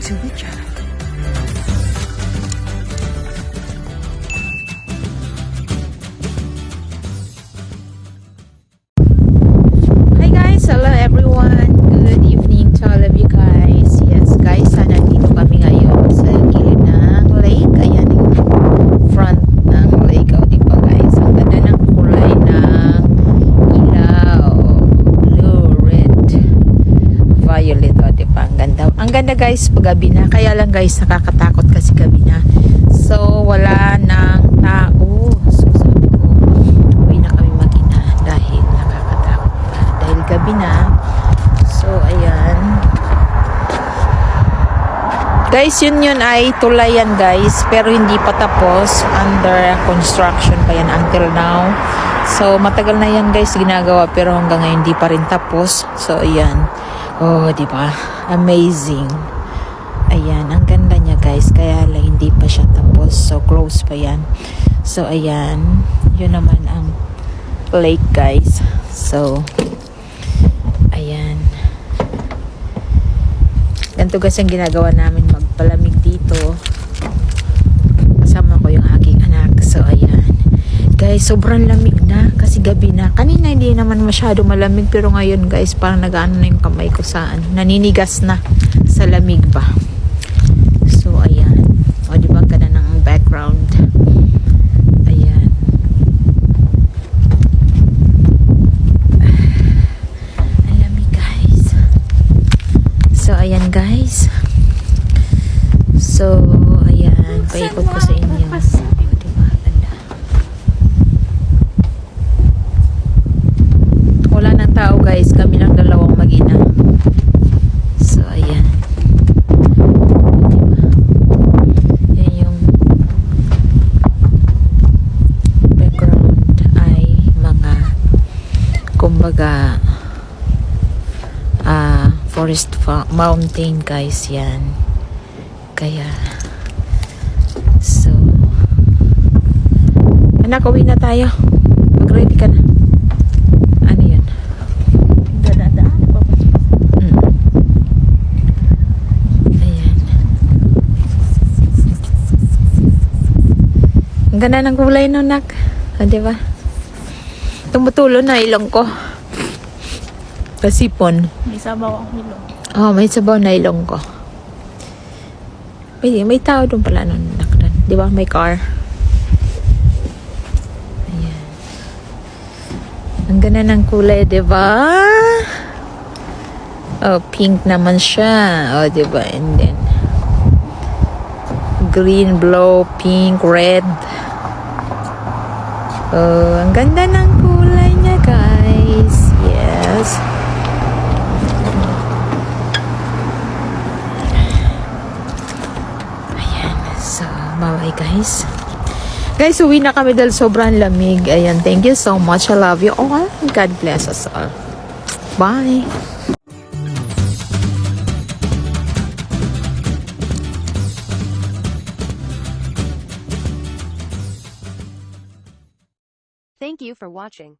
Subicha. Hi guys, hello everyone. Good evening to all of you guys. Yes guys, nandito kami ngayon sa gilid ng lake. Ayan yung front ng lake. O diba guys, ang ganda ng kulay ng ilaw. Blue, red, violet. O diba, ang ganda. Ang ganda guys pag gabi na. Kaya lang guys, nakakatakot kasi gabi na. So, wala nang tao. So, sabi ko, uwi na kami mag-ina dahil nakakatakot pa. Dahil gabi na. So, ayan. Guys, yun ay tulayan guys. Pero hindi pa tapos. Under construction pa yan until now. So, matagal na yan guys ginagawa. Pero hanggang ngayon hindi pa rin tapos. So, ayan. Oh, diba? Amazing. Ayan, ang ganda niya guys. Kaya lang hindi pa siya tapos. So, close pa yan. So, ayan. Yun naman ang lake guys. So, ayan. Ganito guys ang ginagawa namin, magpalamig dito. Kasama ko yung aking anak. So, ayan. Guys, sobrang lamig na kasi gabi na. Kanina hindi naman masyado malamig pero ngayon guys, parang nag-ano na yung kamay ko sa naninigas na sa lamig ba. So, ayan. O, diba ka na ng background. Ayan. Ang lamig guys. So, ayan guys. So, ayan. Paikot ko sa inyo. O, diba? Ganda. Wala nang tao guys. Kami lang dalawang mag-ina. So, ayan. Kumbaga forest mountain guys yan, kaya so anak, uwi na tayo, mag ready ka na. Ano yan, dadaan pa ba? Ayan, ang ganda ng kulay no nak, diba? Tumutulo na ilong ko. Kasipon. May sabaw ang ilong. Oh, may sabaw na ilong ko. May tao doon pala nun. Di ba? May car. Ayan. Ang ganda ng kulay, di ba? Oh, pink naman siya. Oh, di ba? And then green, blue, pink, red. Oh, ang ganda ng kulay niya, guys. Yes. Ayan. So, bye-bye, guys. Guys, uwi na kami dahil sobrang lamig. Ayan, thank you so much. I love you all. God bless us all. Bye. Thank you for watching.